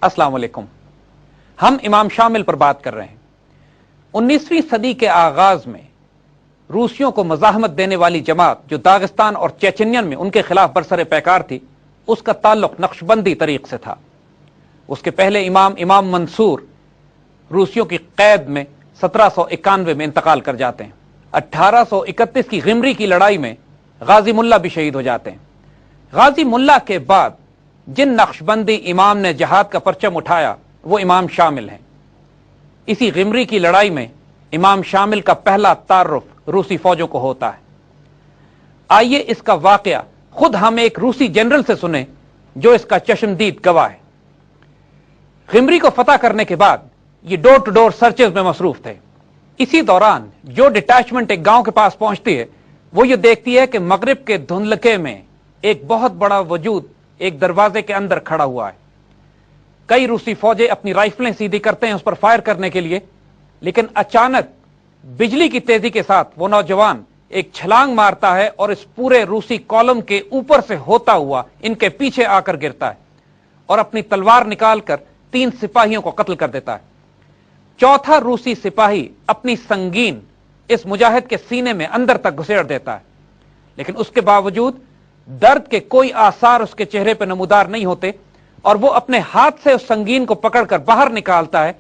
अस्सलाम वालेकुम। हम इमाम शामिल पर बात कर रहे हैं। 19वीं सदी के आगाज में रूसियों को मज़ाहमत देने वाली जमात जो दागिस्तान और चेचनियन में उनके खिलाफ बरसरे पैकार थी, उसका ताल्लुक नक्शबंदी तरीक से था। उसके पहले इमाम मंसूर रूसियों की कैद में 1791 में इंतकाल कर जाते हैं। 1831 की गिमरी की लड़ाई में गाजी मुल्ला भी शहीद हो जाते हैं। गाजी मुल्ला के बाद जिन नक्शबंदी इमाम ने जहाद का परचम उठाया वो इमाम शामिल हैं। इसी गिमरी की लड़ाई में इमाम शामिल का पहला तारुफ रूसी फौजों को होता है। आइए इसका वाकया खुद हम एक रूसी जनरल से सुने जो इसका चश्मदीद गवाह है। गिमरी को फतह करने के बाद ये डोर टू डोर सर्चेज में मसरूफ थे। इसी दौरान जो डिटैचमेंट एक गांव के पास पहुंचती है वो ये देखती है कि मगरिब के धुंधलके में एक बहुत बड़ा वजूद एक दरवाजे के अंदर खड़ा हुआ है। कई रूसी फौजें अपनी राइफलें सीधी करते हैं उस पर फायर करने के लिए, लेकिन अचानक बिजली की तेजी के साथ वो नौजवान एक छलांग मारता है और इस पूरे रूसी कॉलम के ऊपर से होता हुआ इनके पीछे आकर गिरता है और अपनी तलवार निकालकर 3 सिपाहियों को कत्ल कर देता है। चौथा रूसी सिपाही अपनी संगीन इस मुजाहिद के सीने में अंदर तक घुसेड़ देता है, लेकिन उसके बावजूद दर्द के कोई आसार उसके चेहरे पर नमूदार नहीं होते और वो अपने हाथ से उस संगीन को पकड़कर बाहर निकालता है,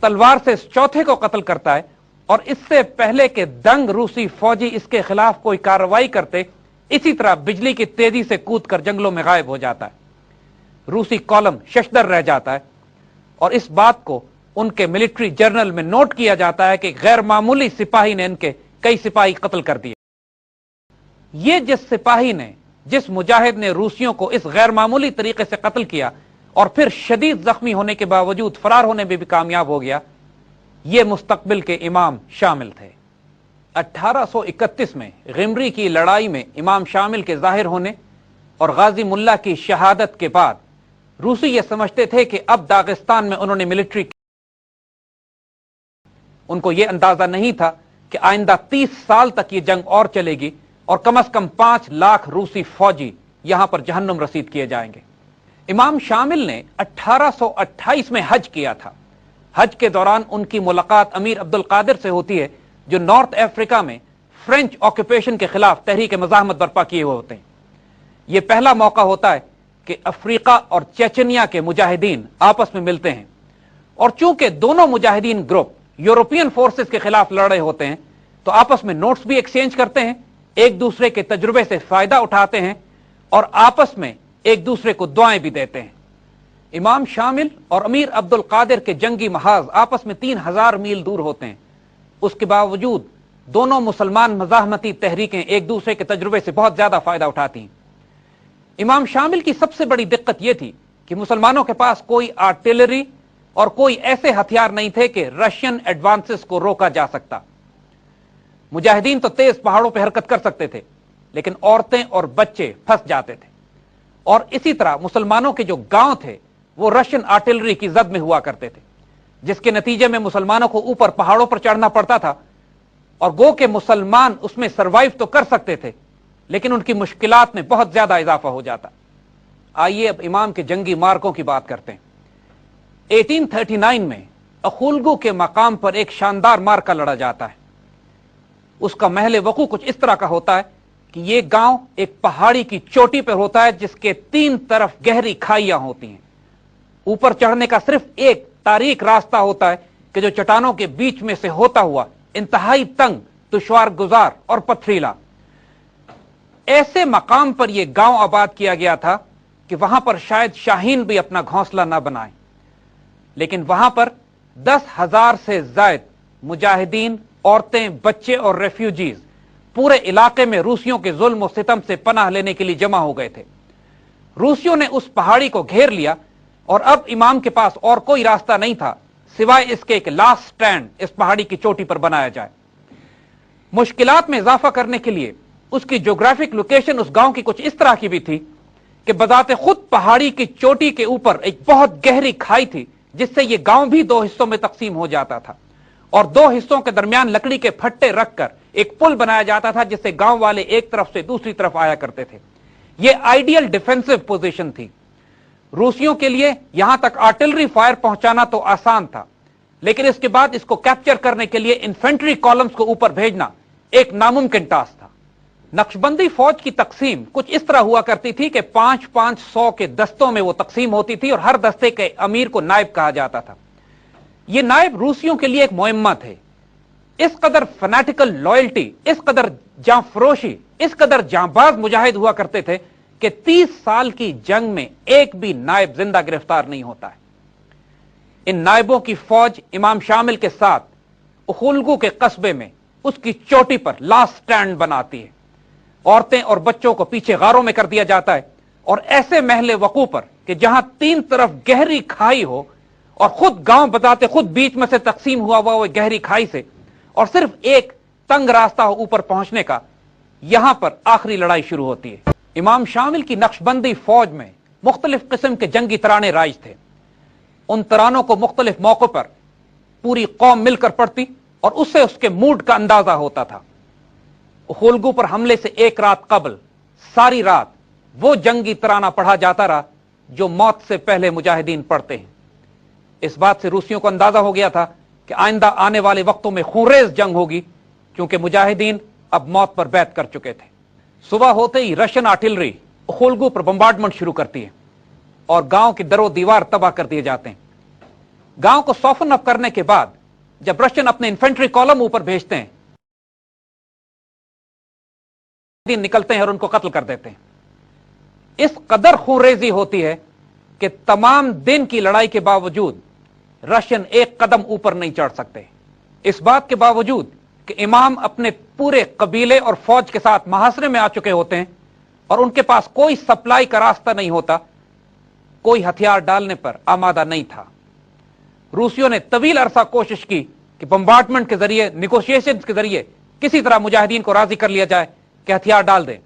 तलवार से इस चौथे को कत्ल करता है और इससे पहले के दंग रूसी फौजी इसके खिलाफ कोई कार्रवाई करते, इसी तरह बिजली की तेजी से कूदकर जंगलों में गायब हो जाता है। रूसी कॉलम शशदर रह जाता है और इस बात को उनके मिलिट्री जर्नल में नोट किया जाता है कि गैर मामूली सिपाही ने इनके कई सिपाही कत्ल कर दिए। ये जिस मुजाहिद ने रूसियों को इस गैर मामूली तरीके से कत्ल किया और फिर शदीद जख्मी होने के बावजूद फरार होने में भी कामयाब हो गया, ये मुस्तकबिल के इमाम शामिल थे। 1831 में गिमरी की लड़ाई में इमाम शामिल के जाहिर होने और गाजी मुल्ला की शहादत के बाद रूसी ये समझते थे कि अब दागिस्तान में उन्होंने मिलिट्री, उनको यह अंदाजा नहीं था कि आइंदा 30 साल तक ये जंग और चलेगी और कम से कम 5 लाख रूसी फौजी यहां पर जहन्नुम रसीद किए जाएंगे। इमाम शामिल ने 1828 में हज किया था। हज के दौरान उनकी मुलाकात अमीर अब्दुल कादिर से होती है जो नॉर्थ अफ्रीका में फ्रेंच ऑक्यूपेशन के खिलाफ तहरीक मज़ाहमत बर्पा किए हुए होते हैं। यह पहला मौका होता है कि अफ्रीका और चेचनिया के मुजाहिदीन आपस में मिलते हैं और चूंकि दोनों मुजाहिदीन ग्रुप यूरोपियन फोर्सेस के खिलाफ लड़ रहे होते हैं तो आपस में नोट्स भी एक्सचेंज करते हैं, एक दूसरे के तजुर्बे से फायदा उठाते हैं और आपस में एक दूसरे को दुआएं भी देते हैं। इमाम शामिल और अमीर अब्दुल कादिर के जंगी महाज आपस में 3000 मील दूर होते हैं। उसके बावजूद दोनों मुसलमान मज़ाहमती तहरीकें एक दूसरे के तजुर्बे से बहुत ज्यादा फायदा उठाती हैं। इमाम शामिल की सबसे बड़ी दिक्कत यह थी कि मुसलमानों के पास कोई आर्टिलरी और कोई ऐसे हथियार नहीं थे कि रशियन एडवांसेस को रोका जा सकता। मुजाहिदीन तो तेज पहाड़ों पर हरकत कर सकते थे, लेकिन औरतें और बच्चे फंस जाते थे और इसी तरह मुसलमानों के जो गांव थे वो रशियन आर्टिलरी की जद में हुआ करते थे, जिसके नतीजे में मुसलमानों को ऊपर पहाड़ों पर चढ़ना पड़ता था और गो के मुसलमान उसमें सरवाइव तो कर सकते थे लेकिन उनकी मुश्किलात में बहुत ज्यादा इजाफा हो जाता। आइए अब इमाम के जंगी मार्कों की बात करते हैं। 1839 में अखुलगू के मकाम पर एक शानदार मार्का लड़ा जाता है। उसका महले वकू कुछ इस तरह का होता है कि यह गांव एक पहाड़ी की चोटी पर होता है जिसके 3 तरफ गहरी खाइयां होती हैं। ऊपर चढ़ने का सिर्फ एक तारीक रास्ता होता है कि जो चट्टानों के बीच में से होता हुआ इंतहाई तंग, दुश्वार गुजार और पथरीला। ऐसे मकाम पर यह गांव आबाद किया गया था कि वहां पर शायद शाहीन भी अपना घोंसला ना बनाए, लेकिन वहां पर 10,000 से ज्यादा मुजाहिदीन, औरतें, बच्चे और रेफ्यूजीज पूरे इलाके में रूसियों के जुल्म और सितम से पनाह लेने के लिए जमा हो गए थे। रूसियों ने उस पहाड़ी को घेर लिया और अब इमाम के पास और कोई रास्ता नहीं था सिवाय इसके एक लास्ट स्टैंड इस पहाड़ी की चोटी पर बनाया जाए। मुश्किलात में इजाफा करने के लिए उसकी ज्योग्राफिक लोकेशन उस गांव की कुछ इस तरह की भी थी कि बजाते खुद पहाड़ी की चोटी के ऊपर एक बहुत गहरी खाई थी जिससे यह गांव भी 2 हिस्सों में तकसीम हो जाता था और 2 हिस्सों के दरमियान लकड़ी के फट्टे रखकर एक पुल बनाया जाता था जिससे गांव वाले एक तरफ से दूसरी तरफ आया करते थे। यह आइडियल डिफेंसिव पोजीशन थी। रूसियों के लिए यहां तक आर्टिलरी फायर पहुंचाना तो आसान था, लेकिन इसके बाद इसको कैप्चर करने के लिए इन्फेंट्री कॉलम्स को ऊपर भेजना एक नामुमकिन टास्क था। नक्शबंदी फौज की तकसीम कुछ इस तरह हुआ करती थी कि 5-500 के दस्तों में वो तकसीम होती थी और हर दस्ते के अमीर को नायब कहा जाता था। ये नायब रूसियों के लिए एक मुहिम्मा थे। इस कदर फैनेटिकल लॉयल्टी, इस कदर जांफरोशी, इस कदर जांबाज मुजाहिद हुआ करते थे कि 30 साल की जंग में एक भी नायब जिंदा गिरफ्तार नहीं होता है। इन नायबों की फौज इमाम शामिल के साथ उखुलगू के कस्बे में उसकी चोटी पर लास्ट स्टैंड बनाती है। औरतें और बच्चों को पीछे गारों में कर दिया जाता है और ऐसे महले वकू पर कि जहां 3 तरफ गहरी खाई हो और खुद गांव बताते खुद बीच में से तकसीम हुआ वो गहरी खाई से, और सिर्फ एक तंग रास्ता हो ऊपर पहुंचने का, यहां पर आखिरी लड़ाई शुरू होती है। इमाम शामिल की नक्शबंदी फौज में मुख्तलिफ किस्म के जंगी तराने राइज थे। उन तरानों को मुख्तलिफ मौकों पर पूरी कौम मिलकर पढ़ती और उससे उसके मूड का अंदाजा होता था। उखुलगू पर हमले से एक रात कबल सारी रात वो जंगी तराना पढ़ा जाता रहा जो मौत से पहले मुजाहिदीन पढ़ते हैं। इस बात से रूसियों को अंदाजा हो गया था कि आइंदा आने वाले वक्तों में खूंरेज जंग होगी, क्योंकि मुजाहिदीन अब मौत पर बैत कर चुके थे। सुबह होते ही रशियन आर्टिलरी उखुलगू पर बम्बार्डमेंट शुरू करती है और गांव की दरो दीवार तबाह कर दिए जाते हैं। गांव को सॉफन अप करने के बाद जब रशियन अपने इन्फेंट्री कॉलम ऊपर भेजते हैं, निकलते हैं और उनको कत्ल कर देते हैं। इस कदर खूंरेजी होती है कि तमाम दिन की लड़ाई के बावजूद रशियन एक कदम ऊपर नहीं चढ़ सकते। इस बात के बावजूद कि इमाम अपने पूरे कबीले और फौज के साथ मुहासरे में आ चुके होते हैं और उनके पास कोई सप्लाई का रास्ता नहीं होता, कोई हथियार डालने पर आमादा नहीं था। रूसियों ने तवील अरसा कोशिश की कि बम्बार्डमेंट के जरिए, निगोशिएशंस के जरिए किसी तरह मुजाहिदीन को राजी कर लिया जाए कि हथियार डाल दें,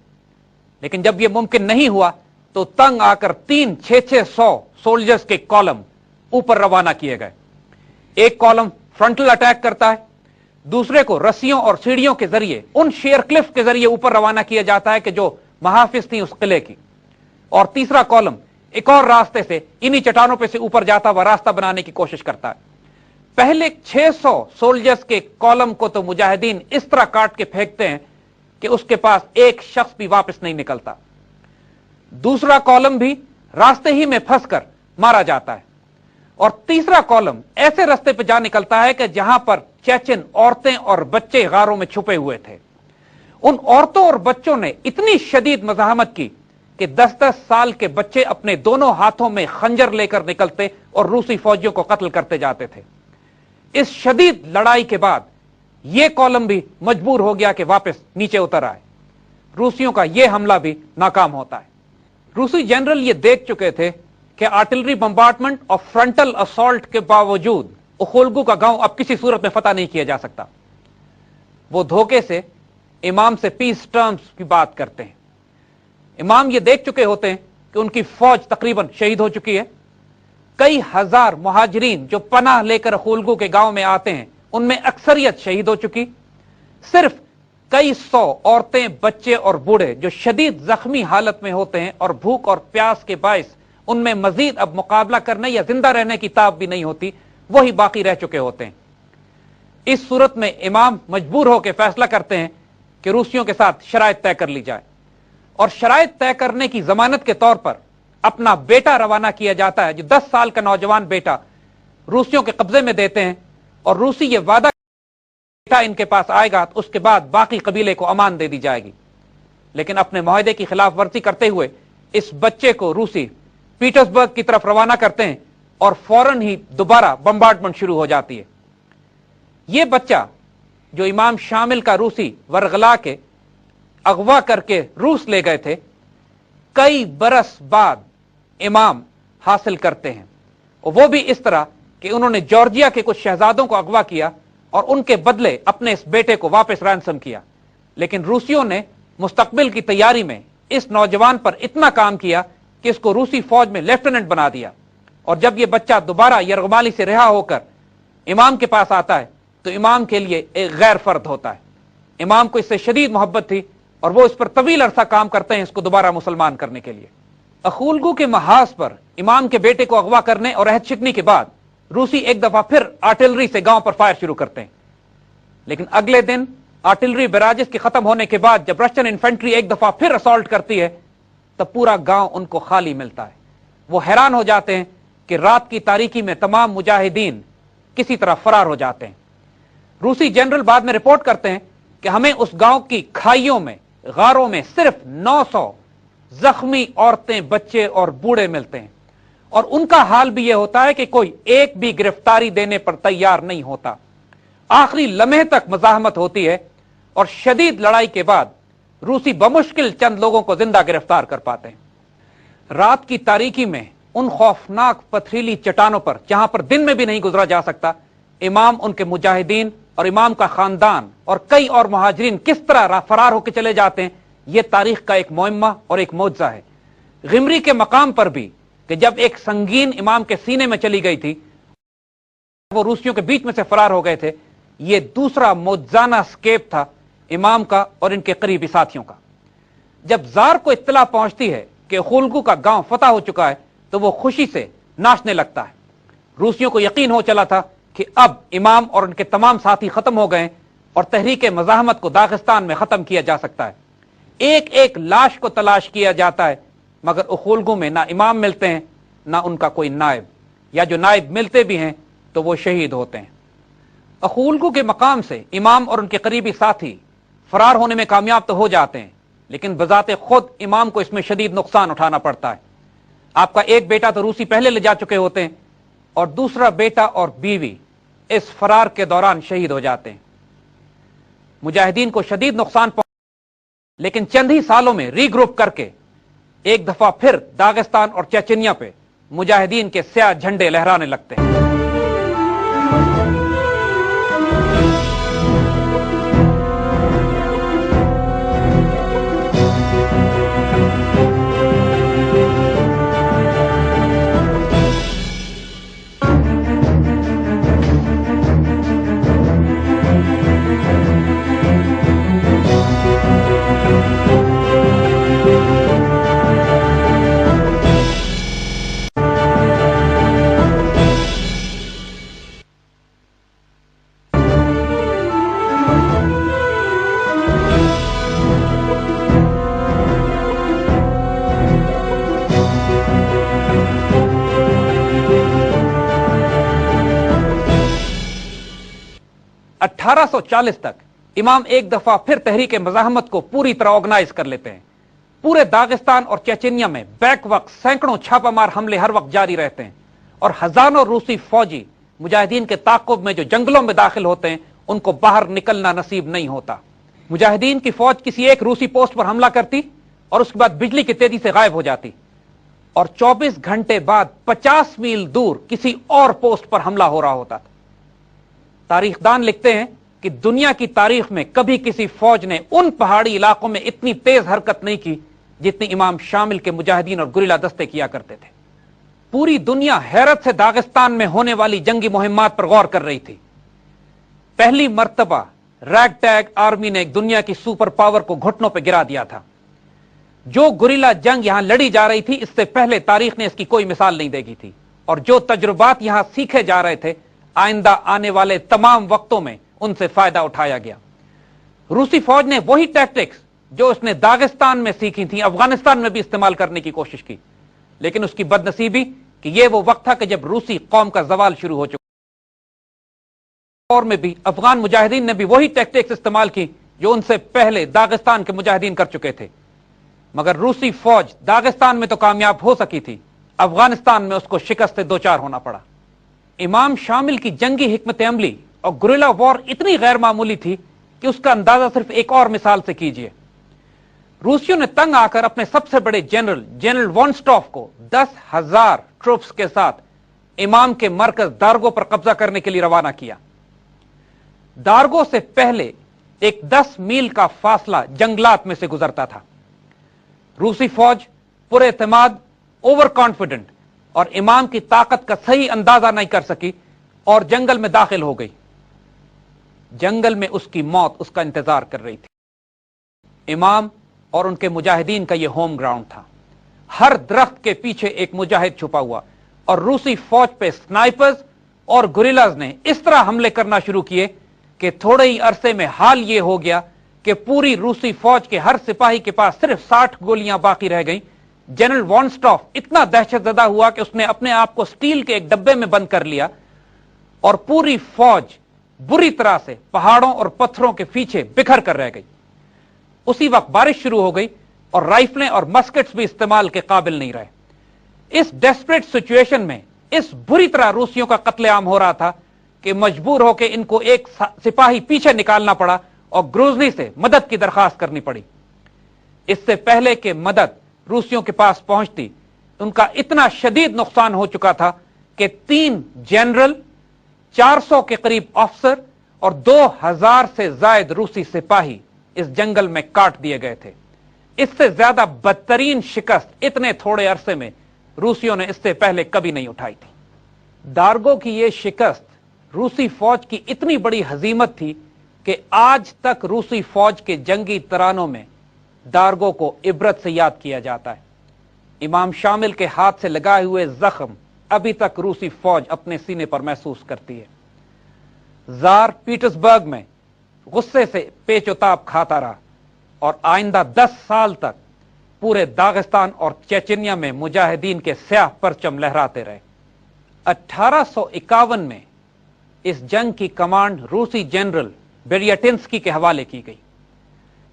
लेकिन जब यह मुमकिन नहीं हुआ तो तंग आकर 300-600 सोल्जर्स के कॉलम ऊपर रवाना किए गए। एक कॉलम फ्रंटल अटैक करता है, दूसरे को रस्सियों और सीढ़ियों के जरिए उन शेयर क्लिफ के जरिए ऊपर रवाना किया जाता है कि जो महाफिज थी उस किले की, और तीसरा कॉलम एक और रास्ते से इन्हीं चट्टानों पे से ऊपर जाता हुआ रास्ता बनाने की कोशिश करता है। पहले 600 सोल्जर्स के कॉलम को तो मुजाहिदीन इस तरह काट के फेंकते हैं कि उसके पास एक शख्स भी वापस नहीं निकलता। दूसरा कॉलम भी रास्ते ही में फंसकर मारा जाता है और तीसरा कॉलम ऐसे रास्ते पर जा निकलता है कि जहां पर चेचन औरतें और बच्चे गारों में छुपे हुए थे। उन औरतों और बच्चों ने इतनी शदीद मज़ाहमत की कि 10-10 साल के बच्चे अपने दोनों हाथों में खंजर लेकर निकलते और रूसी फौजियों को कत्ल करते जाते थे। इस शदीद लड़ाई के बाद यह कॉलम भी मजबूर हो गया कि वापस नीचे उतर आए। रूसियों का यह हमला भी नाकाम होता है। रूसी जनरल ये देख चुके थे कि आर्टिलरी बम्बार्डमेंट और फ्रंटल असॉल्ट के बावजूद उखुलगू का गांव अब किसी सूरत में फतह नहीं किया जा सकता। वो धोखे से इमाम से पीस टर्म्स की बात करते हैं। इमाम ये देख चुके होते हैं कि उनकी फौज तकरीबन शहीद हो चुकी है। कई हजार मुहाजिरीन जो पनाह लेकर उखुलगू के गांव में आते हैं, उनमें अक्सरियत शहीद हो चुकी। सिर्फ कई 100 औरतें, बच्चे और बूढ़े जो शदीद जख्मी हालत में होते हैं और भूख और प्यास के बायस उनमें मजीद अब मुकाबला करने या जिंदा रहने की ताब भी नहीं होती, वही बाकी रह चुके होते हैं। इस सूरत में इमाम मजबूर होकर फैसला करते हैं कि रूसियों के साथ शराइत तय कर ली जाए, और शराइत तय करने की जमानत के तौर पर अपना बेटा रवाना किया जाता है, जो 10 साल का नौजवान बेटा रूसियों के कब्जे में देते हैं। और रूसी ये वादा बेटा इनके पास आएगा तो उसके बाद बाकी कबीले को अमान दे दी जाएगी। लेकिन अपने मुआहदे की खिलाफ वर्जी करते हुए इस बच्चे को रूसी पीटर्सबर्ग की तरफ रवाना करते हैं और फौरन ही दोबारा बम्बार्डमेंट शुरू हो जाती है। यह बच्चा जो इमाम शामिल का रूसी वरगला के अगवा करके रूस ले गए थे, कई बरस बाद इमाम हासिल करते हैं, और वो भी इस तरह कि उन्होंने जॉर्जिया के कुछ शहजादों को अगवा किया और उनके बदले अपने इस बेटे को वापस रैंसम किया। लेकिन रूसियों ने मुस्तकबिल की तैयारी में इस नौजवान पर इतना काम किया कि इसको रूसी फौज में लेफ्टिनेंट बना दिया। और जब यह बच्चा दोबारा यरगमाली से रिहा होकर इमाम के पास आता है तो इमाम के लिए एक गैर फर्द होता है। इमाम को इससे शदीद मोहब्बत थी और वो इस पर तवील अरसा काम करते हैं इसको दोबारा मुसलमान करने के लिए। अखूलगू के महाज पर इमाम के बेटे को अगवा करने और अहद शिकनी के बाद रूसी एक दफा फिर आर्टिलरी से गांव पर फायर शुरू करते हैं, लेकिन अगले दिन आर्टिलरी बैराजेस के खत्म होने के बाद जब रशियन इन्फेंट्री एक दफा फिर असॉल्ट करती है तब पूरा गांव उनको खाली मिलता है। वो हैरान हो जाते हैं कि रात की तारीकी में तमाम मुजाहिदीन किसी तरह फरार हो जाते हैं। रूसी जनरल बाद में रिपोर्ट करते हैं कि हमें उस गांव की खाइयों में, गारों में सिर्फ 900 जख्मी औरतें, बच्चे और बूढ़े मिलते हैं, और उनका हाल भी यह होता है कि कोई एक भी गिरफ्तारी देने पर तैयार नहीं होता। आखिरी लम्हे तक मजाहमत होती है और शदीद लड़ाई के बाद रूसी बमुश्किल चंद लोगों को जिंदा गिरफ्तार कर पाते हैं। रात की तारीकी में उन खौफनाक पथरीली चट्टानों पर, जहां पर दिन में भी नहीं गुजरा जा सकता, इमाम, उनके मुजाहिदीन और इमाम का खानदान और कई और मुहाजिरीन किस तरह फरार होकर चले जाते हैं, यह तारीख का एक मुअम्मा और एक मौजज़ा है। गिमरी के मकाम पर भी कि जब एक संगीन इमाम के सीने में चली गई थी, वो रूसियों के बीच में से फरार हो गए थे, यह दूसरा मौजज़ाना स्केप था इमाम का और इनके करीबी साथियों का। जब जार को इत्तला पहुंचती है कि खुलगू का गांव फतह हो चुका है तो वो खुशी से नाचने लगता है। रूसियों को यकीन हो चला था कि अब इमाम और उनके तमाम साथी खत्म हो गए और तहरीक मज़ाहमत को दागिस्तान में खत्म किया जा सकता है। एक एक लाश को तलाश किया जाता है, मगर उखुलगू में ना इमाम मिलते हैं, ना उनका कोई नायब, या जो नायब मिलते भी हैं तो वो शहीद होते हैं। अखुलगू के मकाम से इमाम और उनके करीबी साथी फरार होने में कामयाब तो हो जाते हैं, लेकिन बजाते खुद इमाम को इसमें शदीद नुकसान उठाना पड़ता है। आपका एक बेटा तो रूसी पहले ले जा चुके होते हैं और दूसरा बेटा और बीवी इस फरार के दौरान शहीद हो जाते हैं। मुजाहिदीन को शदीद नुकसान लेकिन चंद ही सालों में रीग्रुप करके एक दफा फिर दागिस्तान और चेचनिया पे मुजाहिदीन के स्याह झंडे लहराने लगते हैं। अठारह 1840 तक इमाम एक दफा फिर तहरीक मज़ाहमत को पूरी तरह ऑर्गेनाइज कर लेते हैं। पूरे दागिस्तान और चेचनिया में बैक वक्त सैकड़ों छापामार हमले हर वक्त जारी रहते हैं और हजारों रूसी फौजी मुजाहिदीन के ताक़ुब में जो जंगलों में दाखिल होते हैं उनको बाहर निकलना नसीब नहीं होता। मुजाहिदीन की फौज किसी एक रूसी पोस्ट पर हमला करती और उसके बाद बिजली की तेजी से गायब हो जाती और 24 घंटे बाद 50 मील दूर किसी और पोस्ट पर हमला हो रहा होता था। तारीखदान लिखते हैं कि दुनिया की तारीख में कभी किसी फौज ने उन पहाड़ी इलाकों में इतनी तेज हरकत नहीं की जितनी इमाम शामिल के मुजाहिदीन और गुरिल्ला दस्ते किया करते थे। पूरी दुनिया हैरत से दागिस्तान में होने वाली जंगी मुहिम्मात पर गौर कर रही थी। पहली मर्तबा रैगटैग आर्मी ने एक दुनिया की सुपर पावर को घुटनों पर गिरा दिया था। जो गुरिल्ला जंग यहां लड़ी जा रही थी, इससे पहले तारीख ने इसकी कोई मिसाल नहीं देखी थी, और जो तजुर्बात यहां सीखे जा रहे थे, आइंदा आने वाले तमाम वक्तों में उनसे फायदा उठाया गया। रूसी फौज ने वही टैक्टिक्स जो उसने दागिस्तान में सीखी थी, अफगानिस्तान में भी इस्तेमाल करने की कोशिश की, लेकिन उसकी बदनसीबी कि यह वो वक्त था कि जब रूसी कौम का जवाल शुरू हो चुका। और में भी अफगान मुजाहिदीन ने भी वही टैक्टिक्स इस्तेमाल की जो उनसे पहले दागिस्तान के मुजाहिदीन कर चुके थे, मगर रूसी फौज दागिस्तान में तो कामयाब हो सकी थी, अफगानिस्तान में उसको शिकस्त से दो चार होना पड़ा। इमाम शामिल की जंगी हिकमत अमली और गुरिल्ला वॉर इतनी गैर मामूली थी कि उसका अंदाजा सिर्फ एक और मिसाल से कीजिए। रूसियों ने तंग आकर अपने सबसे बड़े जनरल वॉनस्टॉफ को 10,000 ट्रूप्स के साथ इमाम के मरकज दार्गो पर कब्जा करने के लिए रवाना किया। दार्गो से पहले एक 10 मील का फासला जंगलात में से गुजरता था। रूसी फौज पूरे एतमाद, ओवर कॉन्फिडेंट और इमाम की ताकत का सही अंदाजा नहीं कर सकी और जंगल में दाखिल हो गई। जंगल में उसकी मौत उसका इंतजार कर रही थी। इमाम और उनके मुजाहिदीन का यह होम ग्राउंड था। हर दरख्त के पीछे एक मुजाहिद छुपा हुआ, और रूसी फौज पे स्नाइपर्स और गुरिल्लाज ने इस तरह हमले करना शुरू किए कि थोड़े ही अरसे में हाल यह हो गया कि पूरी रूसी फौज के हर सिपाही के पास सिर्फ 60 गोलियां बाकी रह गईं। जनरल वॉन स्टॉफ इतना दहशतजदा हुआ कि उसने अपने आप को स्टील के एक डब्बे में बंद कर लिया, और पूरी फौज बुरी तरह से पहाड़ों और पत्थरों के पीछे बिखर कर रह गई। उसी वक्त बारिश शुरू हो गई और राइफलें और मस्केट्स भी इस्तेमाल के काबिल नहीं रहे। इस डेस्परेट सिचुएशन में इस बुरी तरह रूसियों का कत्लेआम हो रहा था कि मजबूर होकर इनको एक सिपाही पीछे निकालना पड़ा और ग्रोजनी से मदद की दरखास्त करनी पड़ी। इससे पहले कि मदद रूसियों के पास पहुंचती, उनका इतना शदीद नुकसान हो चुका था कि 3 जनरल, 400 के करीब अफसर और 2000 से ज्यादा रूसी सिपाही इस जंगल में काट दिए गए थे। इससे ज्यादा बदतरीन शिकस्त इतने थोड़े अरसे में रूसियों ने इससे पहले कभी नहीं उठाई थी। दार्गो की यह शिकस्त रूसी फौज की इतनी बड़ी हजीमत थी कि आज तक रूसी फौज के जंगी तरानों में दार्गो को इबरत से याद किया जाता है। इमाम शामिल के हाथ से लगाए हुए जख्म अभी तक रूसी फौज अपने सीने पर महसूस करती है। जार पीटर्सबर्ग में गुस्से से पेचोताप खाता रहा और आइंदा 10 साल तक पूरे दागिस्तान और चेचन्या में मुजाहिदीन के स्याह परचम लहराते रहे। 1851 में इस जंग की कमांड रूसी जनरल बेरियाटिंस्की के हवाले की गई।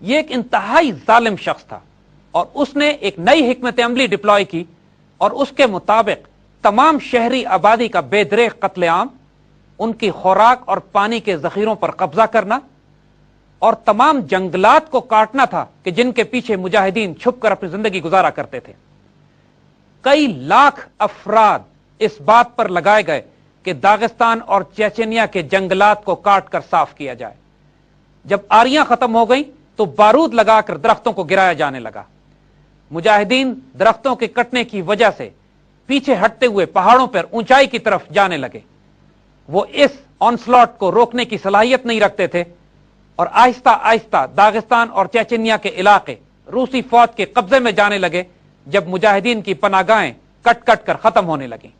यह एक इंतहाई जालिम शख्स था और उसने एक नई हिकमत अमली डिप्लॉय की, और उसके मुताबिक तमाम शहरी आबादी का बेदरेक कत्लेआम, उनकी खुराक और पानी के जखीरों पर कब्जा करना और तमाम जंगलात को काटना था कि जिनके पीछे मुजाहिदीन छुपकर अपनी जिंदगी गुजारा करते थे। कई लाख अफराद इस बात पर लगाए गए कि दागिस्तान और चेचन्या के जंगलात को काटकर साफ किया जाए। जब आरियां खत्म हो गई तो बारूद लगाकर दरख्तों को गिराया जाने लगा। मुजाहिदीन दरख्तों के कटने की वजह से पीछे हटते हुए पहाड़ों पर ऊंचाई की तरफ जाने लगे। वो इस ऑनस्लॉट को रोकने की सलाहियत नहीं रखते थे और आहिस्ता आहिस्ता दागिस्तान और चेचन्या के इलाके रूसी फौज के कब्जे में जाने लगे जब मुजाहिदीन की पनागाहें कट कट कर खत्म होने लगी।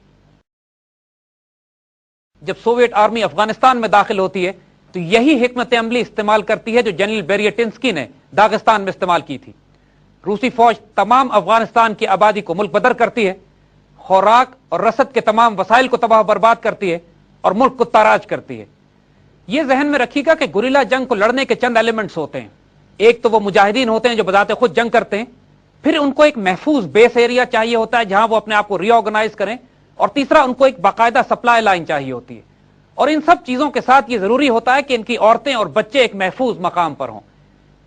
जब सोवियत आर्मी अफगानिस्तान में दाखिल होती है तो यही हिकमत अमली इस्तेमाल करती है जो जनरल बेरियाटिंस्की ने दागिस्तान में इस्तेमाल की थी। रूसी फौज तमाम अफगानिस्तान की आबादी को मुल्क बदर करती है, खुराक और रसद के तमाम वसाइल को तबाह बर्बाद करती है और मुल्क को ताराज करती है। यह जहन में रखिएगा कि गुरिल्ला जंग को लड़ने के चंद एलिमेंट्स होते हैं। एक तो वो मुजाहिदीन होते हैं जो बजाते खुद जंग करते हैं, फिर उनको एक महफूज बेस एरिया चाहिए होता है जहां वो अपने आप को रीऑर्गेनाइज करें, और तीसरा उनको एक बाकायदा सप्लाई लाइन चाहिए होती है। और इन सब चीजों के साथ ये जरूरी होता है कि इनकी औरतें और बच्चे एक महफूज मकाम पर हों।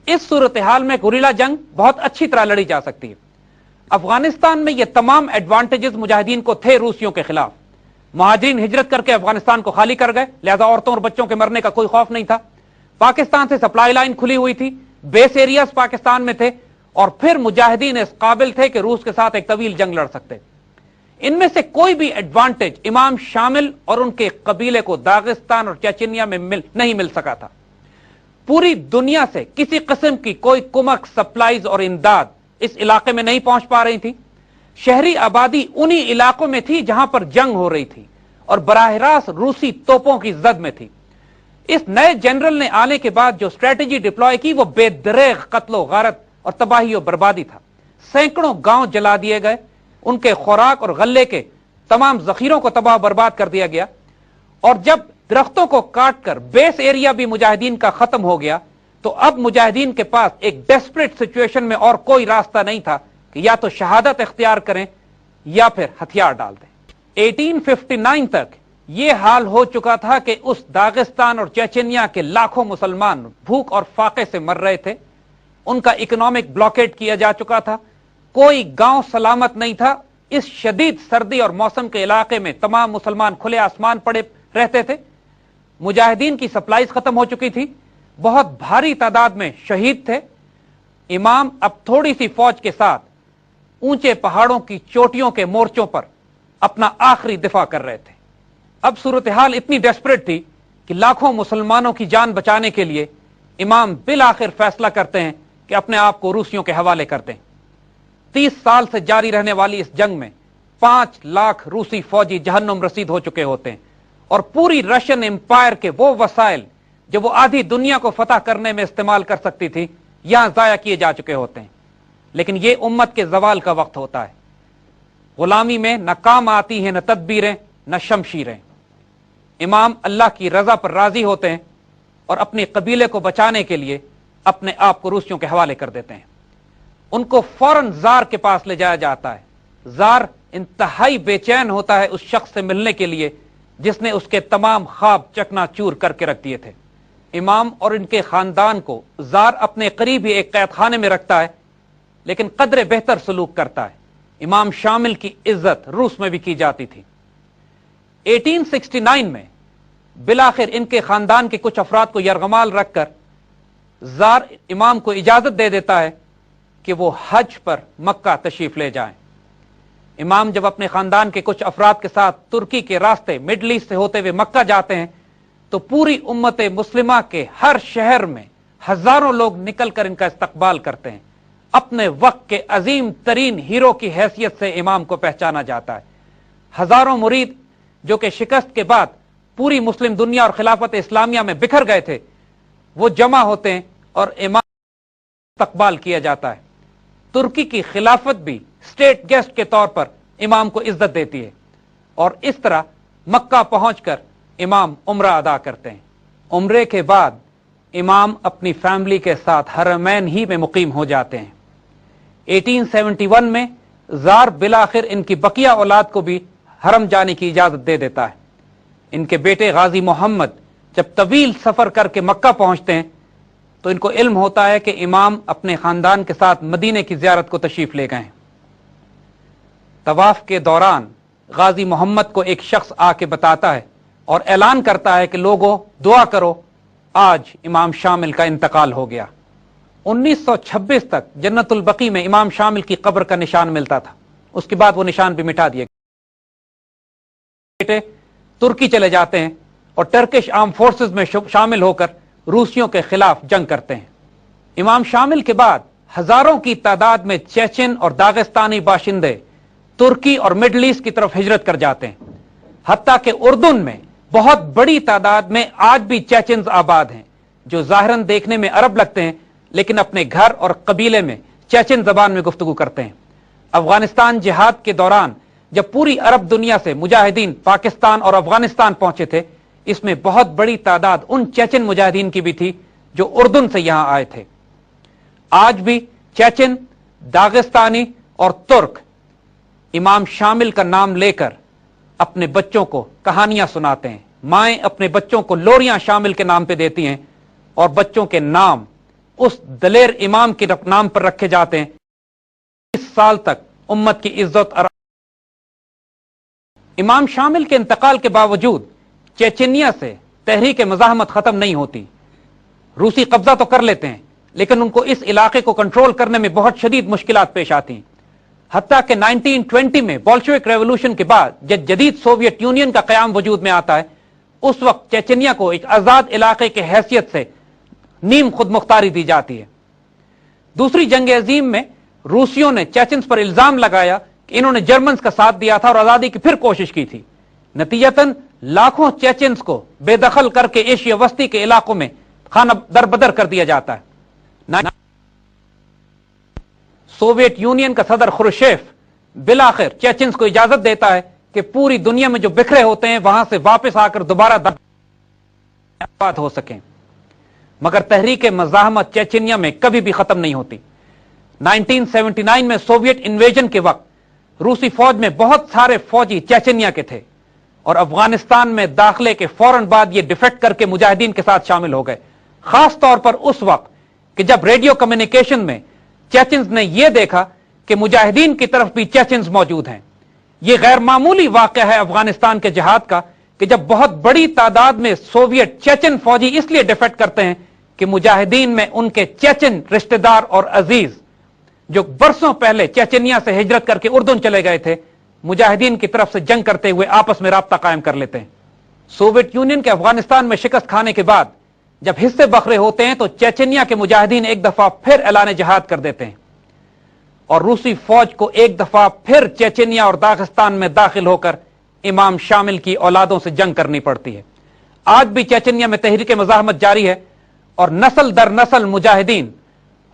इस सूरत हाल में गुरिल्ला जंग बहुत अच्छी तरह लड़ी जा सकती है। अफगानिस्तान में ये तमाम एडवांटेजेस मुजाहिदीन को थे रूसियों के खिलाफ। महाजिरीन हिजरत करके अफगानिस्तान को खाली कर गए, लिहाजा औरतों और बच्चों के मरने का कोई खौफ नहीं था। पाकिस्तान से सप्लाई लाइन खुली हुई थी, बेस एरियाज पाकिस्तान में थे, और फिर मुजाहिदीन इस काबिल थे कि रूस के साथ एक तवील जंग लड़ सकते। इनमें से कोई भी एडवांटेज इमाम शामिल और उनके कबीले को दागिस्तान और चेचन्या में नहीं मिल सका था। पूरी दुनिया से किसी किस्म की कोई कुमक, सप्लाईज और इमदाद इस इलाके में नहीं पहुंच पा रही थी। शहरी आबादी उन्हीं इलाकों में थी जहां पर जंग हो रही थी और बराह रास्त रूसी तोपों की जद में थी। इस नए जनरल ने आने के बाद जो स्ट्रेटेजी डिप्लॉय की वो बेदरेग कत्लो गारत और तबाही और बर्बादी था। सैकड़ों गांव जला दिए गए, उनके खुराक और गल्ले के तमाम जखीरों को तबाह बर्बाद कर दिया गया, और जब दरख्तों को काटकर बेस एरिया भी मुजाहिदीन का खत्म हो गया तो अब मुजाहिदीन के पास एक डेस्परेट सिचुएशन में और कोई रास्ता नहीं था कि या तो शहादत इख्तियार करें या फिर हथियार डाल दें। 1859 तक यह हाल हो चुका था कि उस दागिस्तान और चेचन्या के लाखों मुसलमान भूख और फाके से मर रहे थे। उनका इकोनॉमिक ब्लॉकेट किया जा चुका था, कोई गांव सलामत नहीं था। इस शदीद सर्दी और मौसम के इलाके में तमाम मुसलमान खुले आसमान पड़े रहते थे। मुजाहिदीन की सप्लाईज खत्म हो चुकी थी, बहुत भारी तादाद में शहीद थे। इमाम अब थोड़ी सी फौज के साथ ऊंचे पहाड़ों की चोटियों के मोर्चों पर अपना आखिरी दिफा कर रहे थे। अब सूरत हाल इतनी डेस्परेट थी कि लाखों मुसलमानों की जान बचाने के लिए इमाम बिल आखिर फैसला करते हैं कि अपने आप को रूसियों के हवाले कर दें। 30 साल से जारी रहने वाली इस जंग में 5 लाख रूसी फौजी जहन्नुम रसीद हो चुके होते हैं और पूरी रशियन एम्पायर के वो वसाइल जो वो आधी दुनिया को फतह करने में इस्तेमाल कर सकती थी यहां जाया किए जा चुके होते हैं। लेकिन ये उम्मत के जवाल का वक्त होता है। गुलामी में न काम आती हैं न तदबीरें न शमशीरें। इमाम अल्लाह की रजा पर राजी होते हैं और अपने कबीले को बचाने के लिए अपने आप को रूसियों के हवाले कर देते हैं। उनको फौरन जार के पास ले जाया जाता है। जार इंतहाई बेचैन होता है उस शख्स से मिलने के लिए जिसने उसके तमाम ख्वाब चकनाचूर करके रख दिए थे। इमाम और इनके खानदान को जार अपने करीब ही एक कैद खाने में रखता है, लेकिन कदरे बेहतर सलूक करता है। इमाम शामिल की इज्जत रूस में भी की जाती थी। 1869 में बिलाखिर इनके खानदान के कुछ अफराद को यरगमाल रखकर जार इमाम को इजाजत दे देता है कि वो हज पर मक्का तशरीफ ले जाएं। इमाम जब अपने खानदान के कुछ अफराद के साथ तुर्की के रास्ते मिडल ईस्ट से होते हुए मक्का जाते हैं तो पूरी उम्मत मुस्लिमा के हर शहर में हजारों लोग निकलकर इनका इस्तकबाल करते हैं। अपने वक्त के अजीम तरीन हीरो की हैसियत से इमाम को पहचाना जाता है। हजारों मुरीद जो कि शिकस्त के बाद पूरी मुस्लिम दुनिया और खिलाफत इस्लामिया में बिखर गए थे वो जमा होते हैं और इमाम इस्तकबाल किया जाता है। तुर्की की खिलाफत भी स्टेट गेस्ट के तौर पर इमाम को इज्जत देती है और इस तरह मक्का पहुंचकर इमाम उम्रा अदा करते हैं। उम्रे के बाद इमाम अपनी फैमिली के साथ हरमैन ही में मुकीम हो जाते हैं। 1871 में जार बिलाखिर इनकी बकिया औलाद को भी हरम जाने की इजाजत दे देता है। इनके बेटे गाजी मोहम्मद जब तवील सफर करके मक्का पहुंचते हैं तो इनको इल्म होता है कि इमाम अपने खानदान के साथ मदीने की जियारत को तशरीफ ले गए। तवाफ के दौरान गाजी मोहम्मद को एक शख्स आके बताता है और ऐलान करता है कि लोगों दुआ करो, आज इमाम शामिल का इंतकाल हो गया। 1926 तक जन्नतुल बकी में इमाम शामिल की कब्र का निशान मिलता था, उसके बाद वो निशान भी मिटा दिए। बेटे तुर्की चले जाते हैं और टर्किश आर्म फोर्सेस में शामिल होकर रूसियों के खिलाफ जंग करते हैं। इमाम शामिल के बाद हजारों की तादाद में चेचन और दागिस्तानी बाशिंदे तुर्की और मिडल ईस्ट की तरफ हिजरत कर जाते हैं। हत्ता के उर्दुन में बहुत बड़ी तादाद में आज भी चेचन्स आबाद हैं जो जाहिरन देखने में अरब लगते हैं लेकिन अपने घर और कबीले में चेचन जबान में गुफ्तगू करते हैं। अफगानिस्तान जिहाद के दौरान जब पूरी अरब दुनिया से मुजाहिदीन पाकिस्तान और अफगानिस्तान पहुंचे थे, इसमें बहुत बड़ी तादाद उन चेचन मुजाहिदीन की भी थी जो उर्दुन से यहां आए थे। आज भी चेचन, दागिस्तानी और तुर्क इमाम शामिल का नाम लेकर अपने बच्चों को कहानियां सुनाते हैं। माएं अपने बच्चों को लोरियां शामिल के नाम पे देती हैं और बच्चों के नाम उस दलेर इमाम के नाम पर रखे जाते हैं। 20 साल तक उम्मत की इज्जत और इमाम शामिल के इंतकाल के बावजूद चेचनिया से तहरीक मज़ाहमत खत्म नहीं होती। रूसी कब्जा तो कर लेते हैं लेकिन उनको इस इलाके को कंट्रोल करने में बहुत शदीद मुश्किलात पेश आती हैं। हत्ता के 1920 में बोल्शेविक रेवोल्यूशन के बाद जब जदीद सोवियत यूनियन का कयाम वजूद में आता है, उस वक्त चेचनिया को एक आजाद इलाके के हैसियत से नीम खुद मुख्तारी दी जाती है। दूसरी जंग अजीम में रूसियों ने चेचन्स पर इल्जाम लगाया कि इन्होंने जर्मन्स का साथ दिया था और आजादी की फिर कोशिश की थी। नतीजतन लाखों चेचन्स को बेदखल करके एशिया वस्ती के इलाकों में खाना दरबदर कर दिया जाता है। सोवियत यूनियन का सदर खुर्शेफ बिलाखिर चेचन्स को इजाजत देता है कि पूरी दुनिया में जो बिखरे होते हैं वहां से वापस आकर दोबारा बात हो सके, मगर तहरीक मज़ाहमत चेचनिया में कभी भी खत्म नहीं होती। 1979 में सोवियत इन्वेजन के वक्त रूसी फौज में बहुत सारे फौजी चेचनिया के थे और अफगानिस्तान में दाखिले के फौरन बाद ये डिफेक्ट करके मुजाहिदीन के साथ शामिल हो गए। खास तौर पर उस वक्त कि जब रेडियो कम्युनिकेशन में चेचन्स ने यह देखा कि मुजाहिदीन की तरफ भी चेचन्स मौजूद हैं। यह गैर मामूली वाकया है अफगानिस्तान के जिहाद का कि जब बहुत बड़ी तादाद में सोवियत चेचन फौजी इसलिए डिफेक्ट करते हैं कि मुजाहिदीन में उनके चेचन रिश्तेदार और अजीज जो बरसों पहले चेचनिया से हिजरत करके उर्दुन चले गए थे, मुजाहिदीन की तरफ से जंग करते हुए आपस में राब्ता कायम कर लेते हैं। सोवियत यूनियन के अफगानिस्तान में शिकस्त खाने के बाद जब हिस्से बखरे होते हैं तो चेचनिया के मुजाहिदीन एक दफा फिर ऐलान जिहाद कर देते हैं और रूसी फौज को एक दफा फिर चेचेनिया और दागिस्तान में दाखिल होकर इमाम शामिल की औलादों से जंग करनी पड़ती है। आज भी चेचेनिया में तहरीक मज़ाहमत जारी है और नस्ल दर नस्ल मुजाहिदीन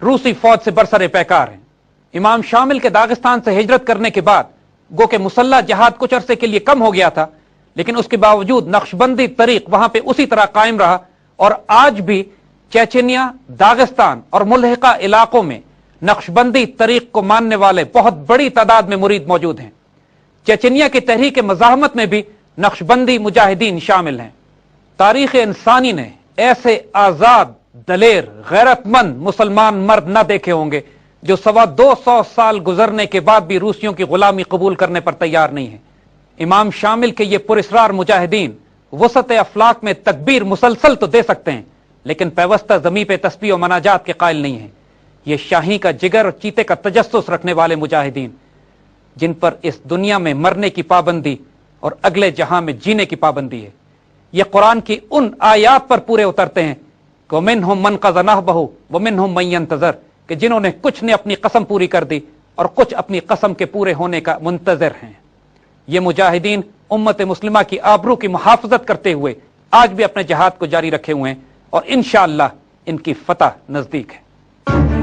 रूसी फौज से बरसरे पैकार हैं। इमाम शामिल के दागिस्तान से हिजरत करने के बाद गो के मुसल्ला जहाद कुछ अरसे के लिए कम हो गया था, लेकिन उसके बावजूद नक्शबंदी तरीक वहां पे उसी तरह कायम रहा और आज भी चेचेनिया, दागिस्तान और मुल्हिका इलाकों में नक्शबंदी तरीक को मानने वाले बहुत बड़ी तादाद में मुरीद मौजूद हैं। चेचेनिया की तहरीक मज़ाहमत में भी नक्शबंदी मुजाहिदीन शामिल हैं। तारीख इंसानी ने ऐसे आजाद, दलेर, गैरतमंद मुसलमान मर्द न देखे होंगे जो 225 साल गुजरने के बाद भी रूसियों की गुलामी कबूल करने पर तैयार नहीं है। इमाम शामिल के ये पुरस्रार मुजाहिदीन वसत अफलाक में तकबीर मुसलसल तो दे सकते हैं, लेकिन पैवस्ता जमी पे तस्बीह और मनाजात के कायल नहीं है। ये शाही का जिगर और चीते का तजस्सुस रखने वाले मुजाहिदीन, जिन पर इस दुनिया में मरने की पाबंदी और अगले जहां में जीने की पाबंदी है, ये कुरान की उन आयात पर पूरे उतरते हैं कि मिनहुम मन क़ज़ा नहबहु व मिनहुम मन यंतज़र, कि जिन्होंने कुछ ने अपनी कसम पूरी कर दी और कुछ अपनी कसम के पूरे होने का मुंतज़िर हैं। ये मुजाहिदीन उम्मत मुस्लिमा की आबरू की मुहाफ़ज़त करते हुए आज भी अपने जहाद को जारी रखे हुए हैं और इंशाअल्लाह इनकी फतह नजदीक है।